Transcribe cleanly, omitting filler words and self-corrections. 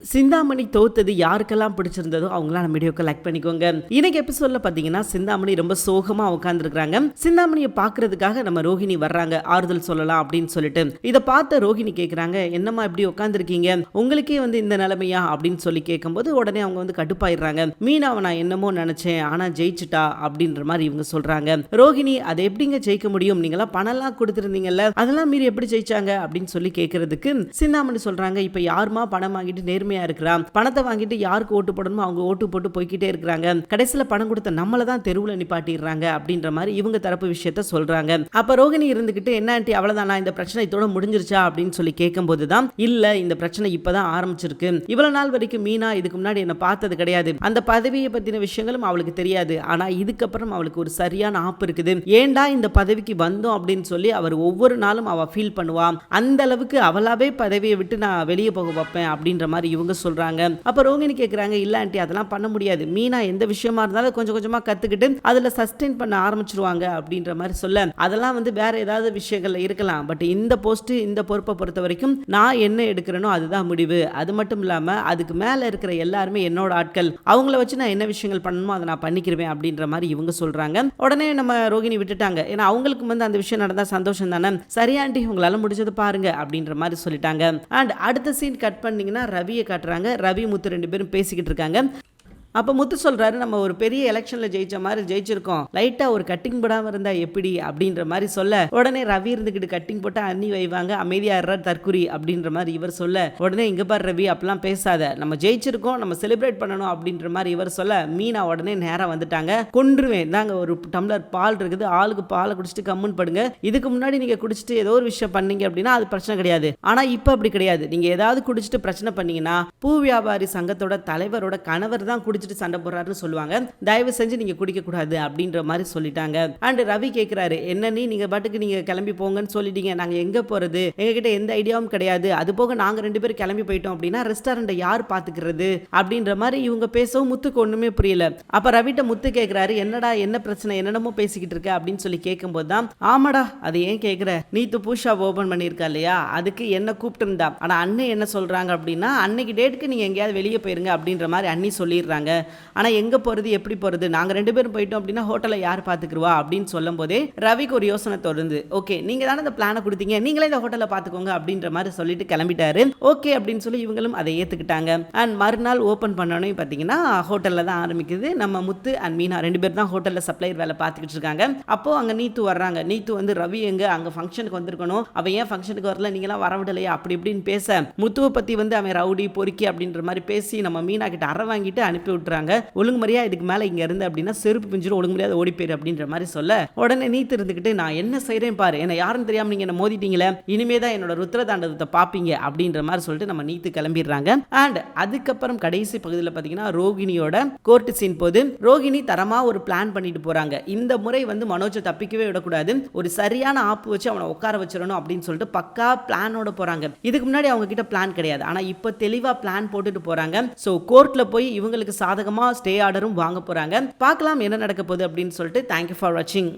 சிந்தாமணி தோத்தது யாருக்கெல்லாம் பிடிச்சிருந்ததோ அவங்களாம் நம்ம வீடியோக்கு லைக் பண்ணிக்கோங்க. இன்னைக்கு எபிசோட்ல பாத்தீங்கன்னா சிந்தாமணி ரொம்ப சோகமா உட்கார்ந்துருக்காங்க. சிந்தாமணியை பாக்குறதுக்காக நம்ம ரோஹிணி வர்றாங்க, ஆறுதல் சொல்லலாம் அப்படின்னு சொல்லிட்டு. இதை பார்த்த ரோஹிணி கேக்குறாங்க, என்னம்மா இப்படி உட்காந்துருக்கீங்க, உங்களுக்கே இந்த நிலைமையா அப்படின்னு சொல்லி கேட்கும்போது உடனே அவங்க கடுப்பாயிடுறாங்க. மீனாவை நான் என்னமோ நினைச்சேன், ஆனா ஜெயிச்சுட்டா அப்படின்ற மாதிரி இவங்க சொல்றாங்க. ரோஹிணி அதை எப்படிங்க ஜெயிக்க முடியும், நீங்களாம் பணம்லாம் கொடுத்துருந்தீங்கல்ல, அதெல்லாம் மீறி எப்படி ஜெயிச்சாங்க அப்படின்னு சொல்லி கேட்கறதுக்கு சிந்தாமணி சொல்றாங்க, இப்ப யாருமா பணம் வாங்கிட்டு நேர்மையா இருக்கிறான், பணத்தை வாங்கிட்டு யாருக்கு ஓட்டு போடணுமோ அவங்க ஓட்டு போட்டு போய்கிட்டே இருக்கிறாங்க, கடைசியில பணம் கொடுத்த நம்மள தான் தெருவுல நிப்பாட்டிடுறாங்க அப்படின்ற மாதிரி இவங்க தரப்பு விஷயத்த சொல்றாங்க. அப்ப ரோகிணி இருந்துகிட்டு, என்ன ஆண்டி அவ்வளவுதானா, இந்த பிரச்சனை இதோட முடிஞ்சிருச்சா அப்படின்னு சொல்லி கேட்கும்போது தான், இல்ல இந்த பிரச்சனை இப்பதான் ஆரம்பிச்சிருக்கு, இவ்வளவு நாள் வரைக்கும் மீனா இதுக்கு முன்னாடி என்ன பார்த்தது கிடையாது, அந்த பதவியை பத்தின விஷயங்களும் அவளுக்கு தெரியாது, ஆனா இதுக்கப்புறம் அவளுக்கு ஒரு சரியான ஆப்பு இருக்குது, ஏண்டா இந்த பதவிக்கு வந்தோம் அப்படின்னு சொல்லி அவர் ஒவ்வொரு நாளும் அவ ஃபீல் பண்ணுவா, அந்த அளவுக்கு அவளாவே பதவியை விட்டு நான் வெளியே போக வைப்பேன் அப்படின்ற மாதிரி இவங்க சொல்றாங்க. அப்ப ரோகிணி கேக்குறாங்க, இல்ல ஆண்டி அதெல்லாம் பண்ண முடியாது, மீனா எந்த விஷயமா இருந்தாலும் கொஞ்சம் கொஞ்சமா கத்துக்கிட்டு அதுல சஸ்டெயின் பண்ண ஆரம்பிச்சிருவாங்க அப்படின்ற மாதிரி சொல்ல, அதெல்லாம் வேற ஏதாவது விஷயங்கள்ல இருக்கலாம், பட் இந்த போஸ்ட் இந்த பொறுப்பை பொறுத்த வரைக்கும் நான் என்ன எடுக்கிறேனோ அதுதான் முடிவு, அது மட்டும் இல்லாம அதுக்கு மேல இருக்கிற எல்லாருமே என்னோட ஆட்கள், அவங்கள வச்சு நான் என்ன விஷயங்கள் பண்ணணுமோ அதை நான் பண்ணிக்கிறேன் அப்படின்ற மாதிரி இவங்க சொல்றாங்க. உடனே நம்ம ரோகிணி விட்டுட்டாங்க, ஏன்னா அவங்களுக்கு அந்த விஷயம் நடந்தா சந்தோஷம் தானே, சரியாண்டி உங்களால முடிஞ்சது பாருங்க அப்படின்ற மாதிரி சொல்லிட்டாங்க. அண்ட் அடுத்த சீன் கட் பண்ணீங்கன்னா ரவியை காட்டுறாங்க. ரவி முத்து ரெண்டு பேரும் பேசிக்கிட்டு இருக்காங்க. அப்போ முத்து சொல்கிறாரு, நம்ம ஒரு பெரிய எலெக்ஷனில் ஜெயிச்ச மாதிரி ஜெயிச்சிருக்கோம், லைட்டாக ஒரு கட்டிங் போடாமல் இருந்தால் எப்படி அப்படின்ற மாதிரி சொல்ல, உடனே ரவி இருந்துக்கிட்டு கட்டிங் போட்டால் அண்ணி வைவாங்க, அமைதியாக தற்குறி அப்படின்ற மாதிரி இவர் சொல்ல, உடனே இங்கே பார் ரவி அப்பெல்லாம் பேசாத, நம்ம ஜெயிச்சிருக்கோம், நம்ம செலிப்ரேட் பண்ணணும் அப்படின்ற மாதிரி இவர் சொல்ல, மீனா உடனே நேராக வந்துட்டாங்க, கொன்றுவேன் தாங்க, ஒரு டம்ளர் பால் இருக்குது, ஆளுக்கு பாலை குடிச்சிட்டு கம்முன்னு படுங்க, இதுக்கு முன்னாடி நீங்கள் குடிச்சிட்டு ஏதோ ஒரு விஷயம் பண்ணீங்க அப்படின்னா அது பிரச்சனை கிடையாது, ஆனால் இப்போ அப்படி கிடையாது, நீங்கள் ஏதாவது குடிச்சிட்டு பிரச்சனை பண்ணீங்கன்னா பூ வியாபாரி சங்கத்தோட தலைவரோட கணவர் தான் சண்டை போடுறாருன்னு சொல்லுவாங்க, தயவு செஞ்சு நீங்க குடிக்க கூடாது அப்படின்ற மாதிரி சொல்லிட்டாங்க. அண்ட் ரவி கேக்குறாரு, என்ன நீங்க பாட்டுக்கு நீங்க கிளம்பி போங்கன்னு சொல்லிட்டீங்க, நாங்க எங்க போறது, எங்க கிட்ட எந்த ஐடியாவும் கிடையாது, அது போக நாங்க ரெண்டு பேரும் கிளம்பி போயிட்டோம் அப்படின்னா ரெஸ்டாரண்ட்டை யார் பாத்துக்கிறது அப்படின்ற மாதிரி இவங்க பேசவும் முத்துக்கு ஒண்ணுமே புரியல. அப்ப ரவிட்ட முத்து கேக்குறாரு, என்னடா என்ன பிரச்சனை, என்னென்னமோ பேசிக்கிட்டு இருக்க அப்படின்னு சொல்லி கேட்கும் போதுதான், ஆமாடா அது ஏன் கேக்குற, நீத்து பூஷா ஓபன் பண்ணிருக்கா இல்லையா, அதுக்கு என்ன கூப்பிட்டு இருந்தா, ஆனா அண்ணே என்ன சொல்றாங்க அப்படின்னா, அன்னைக்கு டேட்டுக்கு நீங்க எங்கேயாவது வெளியே போயிருங்க அப்படின்ற மாதிரி அண்ணி சொல்லிடுறாங்க. ஆனால் எங்கே போகிறது எப்படி போகிறது, நாங்கள் ரெண்டு பேரும் போயிட்டோம் அப்படின்னா ஹோட்டலில் யார் பார்த்துக்குருவா அப்படின்னு சொல்லும் போதே ரவிக்கு ஒரு யோசனை தொடர்ந்து, ஓகே நீங்கள் தானே இந்த பிளானை கொடுத்தீங்க, நீங்களே இந்த ஹோட்டலில் பார்த்துக்கோங்க அப்படின்ற மாதிரி சொல்லிட்டு கிளம்பிட்டாரு. ஓகே அப்படின்னு சொல்லி இவங்களும் அதை ஏற்றுக்கிட்டாங்க. அண்ட் மறுநாள் ஓப்பன் பண்ணணும் பார்த்தீங்கன்னா ஹோட்டலில் தான் ஆரம்பிக்குது. நம்ம முத்து அண்ட் மீனா ரெண்டு பேர் தான் ஹோட்டலில் சப்ளையர் வேலை பார்த்துக்கிட்டு இருக்காங்க. அப்போ அங்கே நீத்து வர்றாங்க. நீத்து ரவி எங்க அங்கே ஃபங்க்ஷனுக்கு வந்திருக்கணும், அவன் ஏன் ஃபங்க்ஷனுக்கு வரல, நீங்களாம் வரவிடலையா அப்படி இப்படின்னு பேச, முத்துவை பற்றி அவன் ரவுடி பொறுக்கி அப்படின்ற மாதிரி பேசி நம்ம மீனா கிட்ட அறை வாங்கிட்டு அனுப்பி விட்டுறாங்க. ஒழுங்கு மரியா இதுக்கு மேல இங்க இருந்து அப்படின்னா செருப்பு பிஞ்சிரும், ஒழுங்கு மரியாதை ஓடி போயிரு அப்படின்ற மாதிரி சொல்ல, உடனே நீத்து இருந்துகிட்டு, நான் என்ன செய்யறேன் பாரு, என்ன யாரும் தெரியாம நீங்க என்ன மோதிட்டீங்களே, இனிமேதான் என்னோட ருத்ர தாண்டவத்தை பாப்பீங்க அப்படின்ற மாதிரி சொல்லிட்டு நம்ம நீத்து கிளம்பிடுறாங்க. அண்ட் அதுக்கப்புறம் கடைசி பகுதியில் பாத்தீங்கன்னா ரோகிணியோட கோர்ட் சீன் போது, ரோகிணி தரமா ஒரு பிளான் பண்ணிட்டு போறாங்க. இந்த முறை மனோஜை தப்பிக்கவே விடக்கூடாது, ஒரு சரியான ஆப்பு வச்சு அவனை உட்கார வச்சிடணும் அப்படின்னு சொல்லிட்டு பக்கா பிளானோட போறாங்க. இதுக்கு முன்னாடி அவங்க கிட்ட பிளான் கிடையாது, ஆனா இப்ப தெளிவா பிளான் போட்டுட்டு போறாங்க. சோ கோர்ட்ல போய் இவங்களுக்கு சாதகமா ஸ்டே ஆர்டரும் வாங்க போறாங்க. பார்க்கலாம் என்ன நடக்க போகுது அப்படின்னு சொல்லிட்டு. தேங்க்யூ ஃபார் வாட்சிங்.